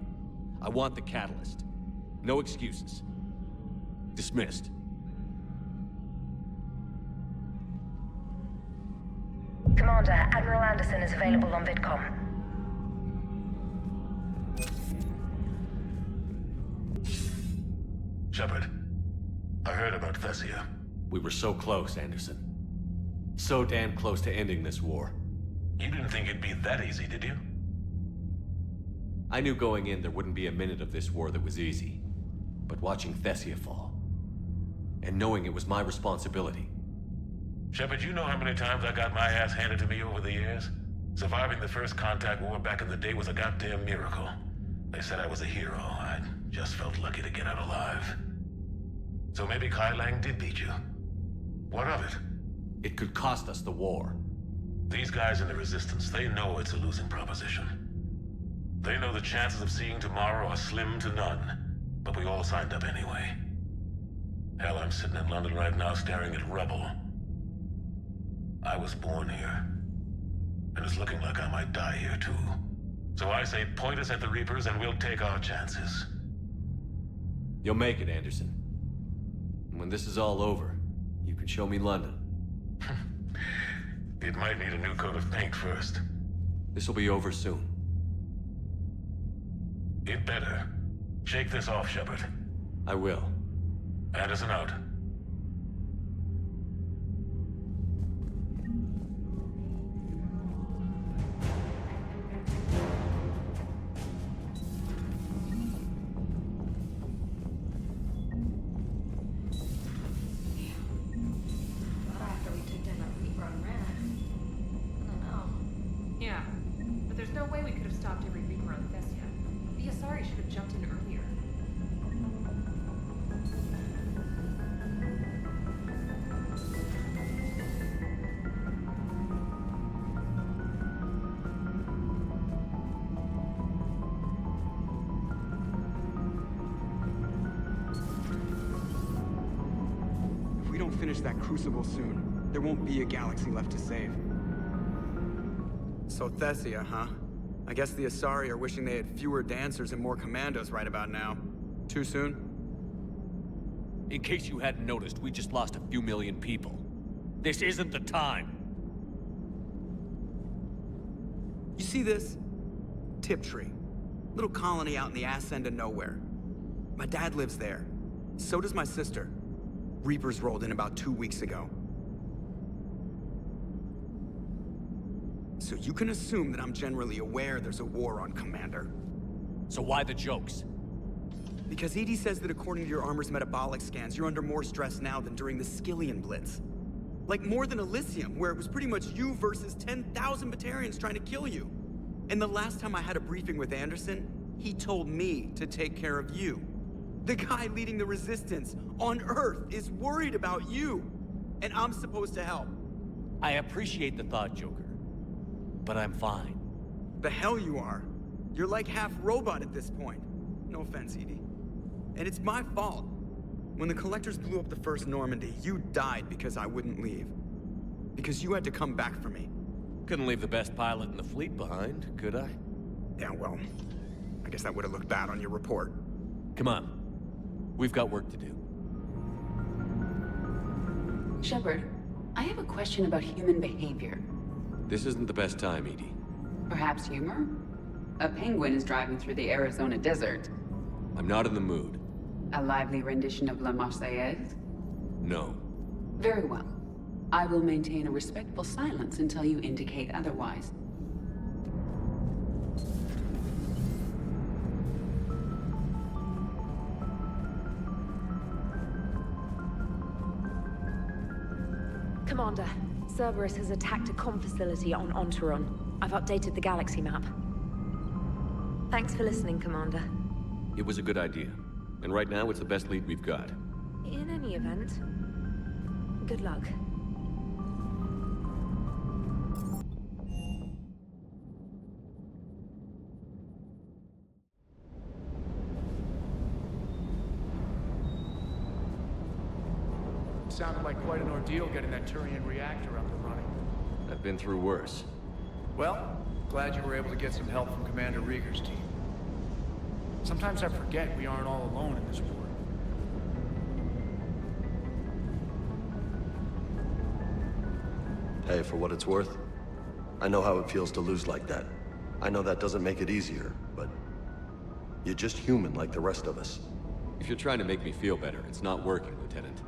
I want the catalyst. No excuses. Dismissed. Commander, Admiral Anderson is available on VidCom. Shepard, I heard about Thessia. We were so close, Anderson. So damn close to ending this war. You didn't think it'd be that easy, did you? I knew going in there wouldn't be a minute of this war that was easy. But watching Thessia fall, and knowing it was my responsibility. Shepard, you know how many times I got my ass handed to me over the years? Surviving the first contact war back in the day was a goddamn miracle. They said I was a hero. I just felt lucky to get out alive. So maybe Kai Lang did beat you. What of it? It could cost us the war. These guys in the Resistance, they know it's a losing proposition. They know the chances of seeing tomorrow are slim to none. But we all signed up anyway. Hell, I'm sitting in London right now staring at rubble. I was born here. And it's looking like I might die here too. So I say point us at the Reapers and we'll take our chances. You'll make it, Anderson. When this is all over, you can show me London. It might need a new coat of paint first. This'll be over soon. It better. Shake this off, Shepard. I will. Anderson out. After we took down that Reaper and ran. I don't know. Yeah, but there's no way we could have stopped every Reaper on Thessia. The Asaris should have jumped in earlier. If we don't finish that crucible soon, there won't be a galaxy left to save. So Thessia, huh? I guess the Asari are wishing they had fewer dancers and more commandos right about now. Too soon? In case you hadn't noticed, we just lost a few million people. This isn't the time. You see this? Tiptree. Little colony out in the ass end of nowhere. My dad lives there. So does my sister. Reapers rolled in about 2 weeks ago. So you can assume that I'm generally aware there's a war on, Commander. So why the jokes? Because EDI says that according to your armor's metabolic scans, you're under more stress now than during the Skillian Blitz. Like more than Elysium, where it was pretty much you versus 10,000 Batarians trying to kill you. And the last time I had a briefing with Anderson, he told me to take care of you. The guy leading the Resistance on Earth is worried about you. And I'm supposed to help. I appreciate the thought, Joker. But I'm fine. The hell you are. You're like half robot at this point. No offense, EDI. And it's my fault. When the Collectors blew up the first Normandy, you died because I wouldn't leave. Because you had to come back for me. Couldn't leave the best pilot in the fleet behind, could I? Yeah, well, I guess that would have looked bad on your report. Come on. We've got work to do. Shepard, I have a question about human behavior. This isn't the best time, EDI. Perhaps humor? A penguin is driving through the Arizona desert. I'm not in the mood. A lively rendition of La Marseillaise? No. Very well. I will maintain a respectful silence until you indicate otherwise. Commander, Cerberus has attacked a comm facility on Ontaron. I've updated the galaxy map. Thanks for listening, Commander. It was a good idea. And right now, it's the best lead we've got. In any event, good luck. Sounded like quite an ordeal getting that Turian reactor up and running. I've been through worse. Well, glad you were able to get some help from Commander Rieger's team. Sometimes I forget we aren't all alone in this war. Hey, for what it's worth, I know how it feels to lose like that. I know that doesn't make it easier, but you're just human like the rest of us. If you're trying to make me feel better, it's not working, Lieutenant.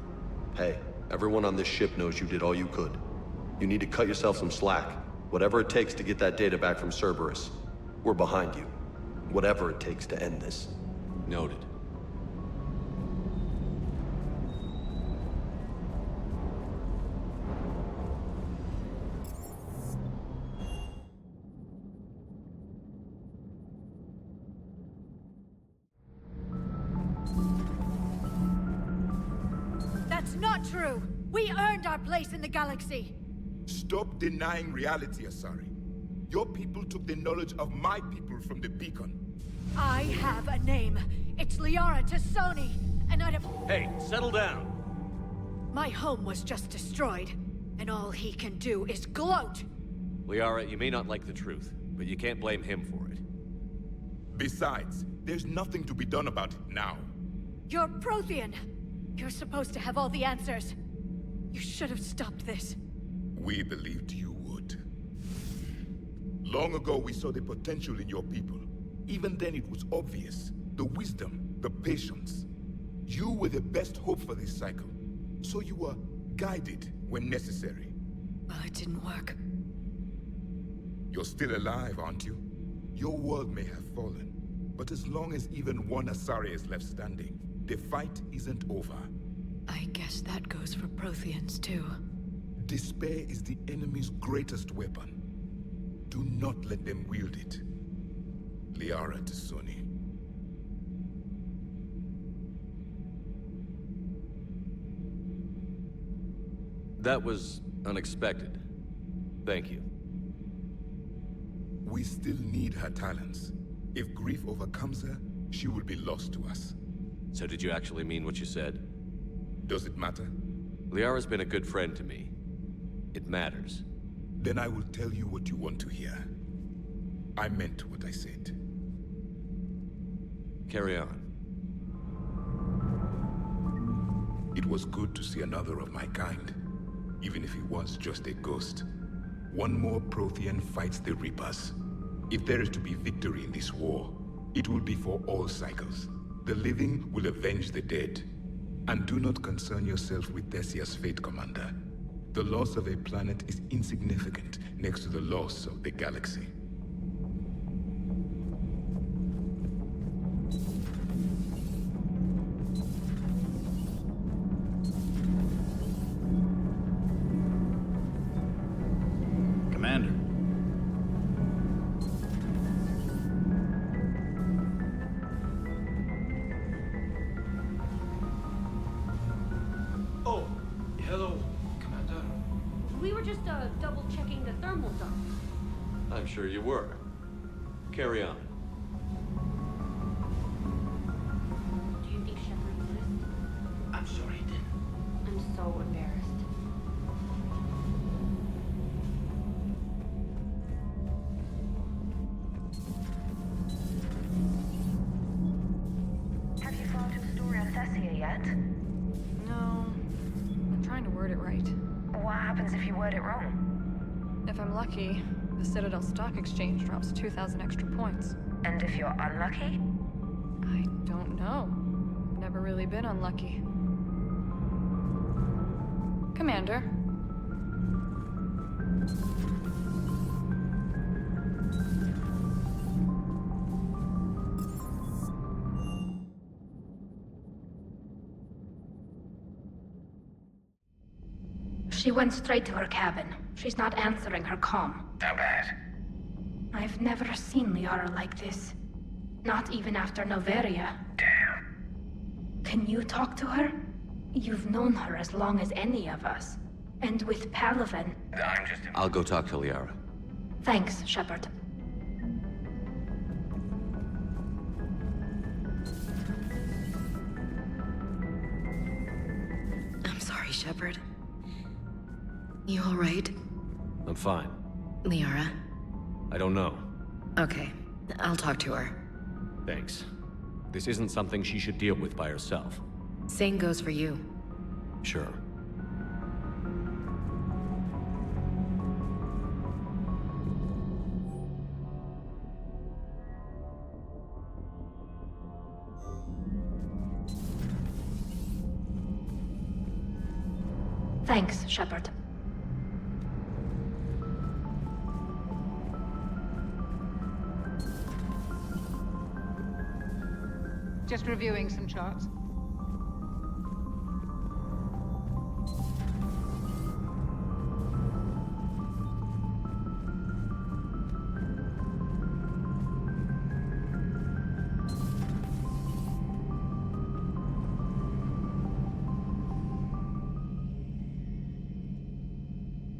Hey, everyone on this ship knows you did all you could. You need to cut yourself some slack. Whatever it takes to get that data back from Cerberus. We're behind you. Whatever it takes to end this. Noted. That's not true! We earned our place in the galaxy! Stop denying reality, Asari. Your people took the knowledge of my people from the beacon. I have a name. It's Liara Tassoni, and I'd have... Hey, settle down! My home was just destroyed, and all he can do is gloat! Liara, you may not like the truth, but you can't blame him for it. Besides, there's nothing to be done about it now. You're Prothean! You're supposed to have all the answers. You should have stopped this. We believed you would. Long ago, we saw the potential in your people. Even then, it was obvious. The wisdom, the patience. You were the best hope for this cycle. So you were guided when necessary. Well, it didn't work. You're still alive, aren't you? Your world may have fallen, but as long as even one Asari is left standing, the fight isn't over. I guess that goes for Protheans, too. Despair is the enemy's greatest weapon. Do not let them wield it. Liara Tassoni. That was unexpected. Thank you. We still need her talents. If grief overcomes her, she will be lost to us. So did you actually mean what you said? Does it matter? Liara's been a good friend to me. It matters. Then I will tell you what you want to hear. I meant what I said. Carry on. It was good to see another of my kind, even if he was just a ghost. One more Prothean fights the Reapers. If there is to be victory in this war, it will be for all cycles. The living will avenge the dead. And do not concern yourself with Thessia's fate, Commander. The loss of a planet is insignificant next to the loss of the galaxy. Commander. Oh, hello, Commander. We were just double-checking the thermal dump. I'm sure you were. Carry on. Do you think Shepard noticed? I'm sorry he didn't. I'm so embarrassed. Have you thought of the story of Thessia yet? No. I'm trying to word it right. What happens if you word it wrong? If I'm lucky, the Citadel Stock Exchange drops 2,000 extra points. And if you're unlucky? I don't know. I've never really been unlucky. Commander. She went straight to her cabin. She's not answering her comm. How bad? I've never seen Liara like this. Not even after Noveria. Damn. Can you talk to her? You've known her as long as any of us. And with Palaven... I'm just... I'll go talk to Liara. Thanks, Shepard. I'm sorry, Shepard. You all right? I'm fine. Liara? I don't know. Okay, I'll talk to her. Thanks. This isn't something she should deal with by herself. Same goes for you. Sure. Thanks, Shepard. Just reviewing some charts.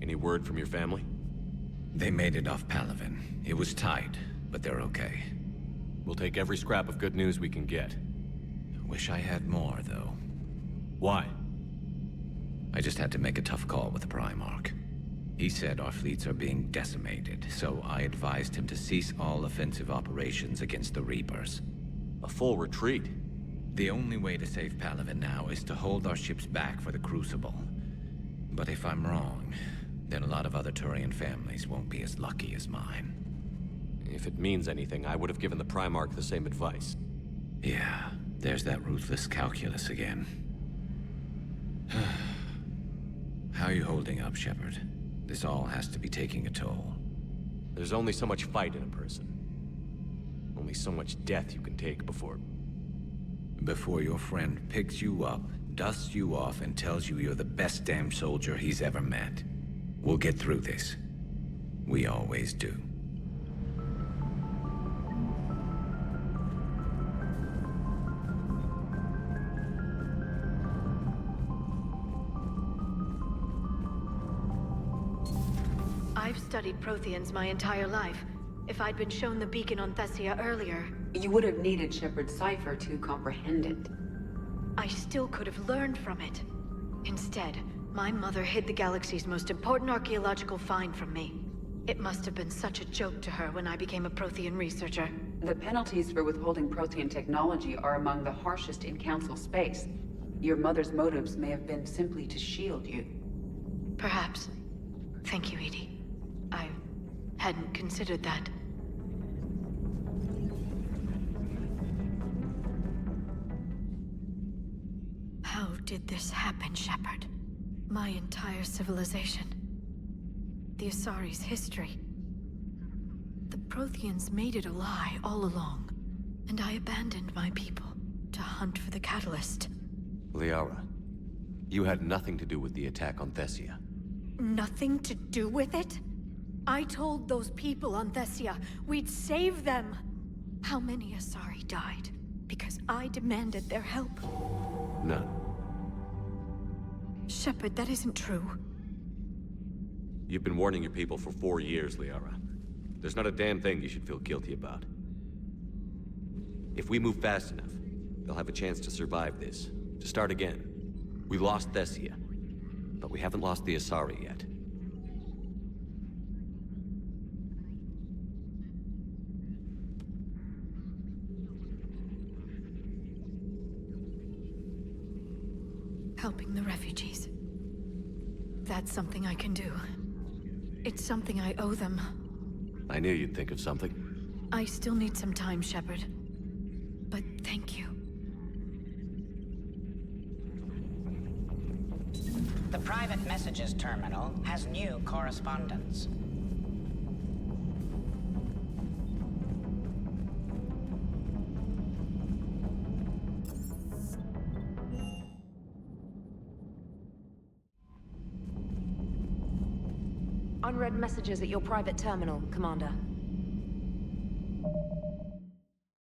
Any word from your family? They made it off Palaven. It was tight, but they're okay. We'll take every scrap of good news we can get. Wish I had more, though. Why? I just had to make a tough call with the Primarch. He said our fleets are being decimated, so I advised him to cease all offensive operations against the Reapers. A full retreat? The only way to save Palaven now is to hold our ships back for the Crucible. But if I'm wrong, then a lot of other Turian families won't be as lucky as mine. If it means anything, I would have given the Primarch the same advice. Yeah, there's that ruthless calculus again. How are you holding up, Shepard? This all has to be taking a toll. There's only so much fight in a person. Only so much death you can take before... Before your friend picks you up, dusts you off, and tells you you're the best damn soldier he's ever met. We'll get through this. We always do. I've studied Protheans my entire life. If I'd been shown the beacon on Thessia earlier... You would have needed Shepard's cipher to comprehend it. I still could have learned from it. Instead, my mother hid the galaxy's most important archaeological find from me. It must have been such a joke to her when I became a Prothean researcher. The penalties for withholding Prothean technology are among the harshest in Council space. Your mother's motives may have been simply to shield you. Perhaps. Thank you, Edie. I hadn't considered that. How did this happen, Shepard? My entire civilization. The Asaris' history. The Protheans made it a lie all along, and I abandoned my people to hunt for the catalyst. Liara, you had nothing to do with the attack on Thessia. Nothing to do with it? I told those people on Thessia we'd save them. How many Asari died because I demanded their help? None. Shepard, that isn't true. You've been warning your people for 4 years, Liara. There's not a damn thing you should feel guilty about. If we move fast enough, they'll have a chance to survive this, to start again. We lost Thessia, but we haven't lost the Asari yet. Helping the refugees. That's something I can do. It's something I owe them. I knew you'd think of something. I still need some time, Shepard. But thank you. The private messages terminal has new correspondence. Unread messages at your private terminal, Commander.